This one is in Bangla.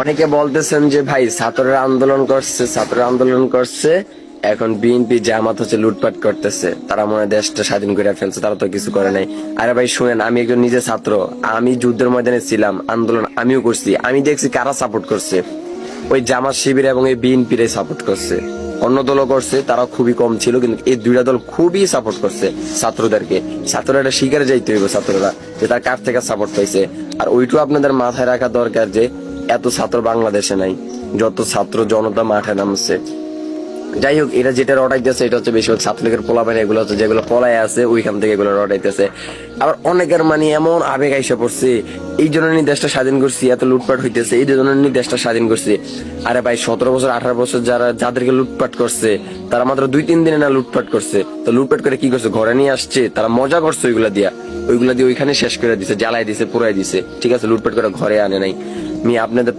অনেকে বলতেছেন যে ভাই ছাত্ররা আন্দোলন করছে এখন বিএনপি জামাত হচ্ছে লুটপাট করতেছে, তারা মনে হয় দেশটা স্বাধীন করে ফেলছে, তারা তো কিছু করে নাই। আরে ভাই শুনেন, আমি একজন নিজে ছাত্র, আমি যুদ্ধের ময়দানে ছিলাম, আন্দোলন আমিও করছি, আমি দেখছি কারা সাপোর্ট করছে। ওই জামাত শিবির এবং এই বিএনপি সাপোর্ট করছে, অন্য দলও করছে, তারা খুবই কম ছিল, কিন্তু এই দুইটা দল খুবই সাপোর্ট করছে ছাত্রদেরকে। ছাত্ররা এটা শিকারে যাইতে হইব, ছাত্ররা যে তার কার থেকে সাপোর্ট পাইছে। আর ওইটু আপনাদের মাথায় রাখা দরকার যে এত ছাত্র বাংলাদেশে নাই, যত ছাত্র জনতা মাঠে নামছে। যাই হোক, এটা যেটা রটাইতেছে এটা হচ্ছে বেশিরভাগ ছাত্রলীগের পোলাপাইন, এগুলো হচ্ছে যেগুলো পলায় আছে ওইখান থেকে এগুলো রটাইতেছে। আবার অনেকের মানে এমন আবেগ আইসা পড়ছে, এই জন্য দেশটা স্বাধীন করছি, এত লুটপাট হইতেছে এই জন্য দেশটা স্বাধীন করছি। আরে ভাই 17 বছর 18 বছর যাদেরকে লুটপাট করছে তারা মাত্র 2-3 দিনে না লুটপাট করছে, তো লুটপাট করে কি করছে, ঘরে নিয়ে আসছে, তারা মজা করছে ওইগুলা দিয়ে ওইখানে শেষ করে দিছে, জ্বালাই দিছে, পুরাই দিছে। ঠিক আছে, লুটপাট করে ঘরে আনে নাই। আপনাদের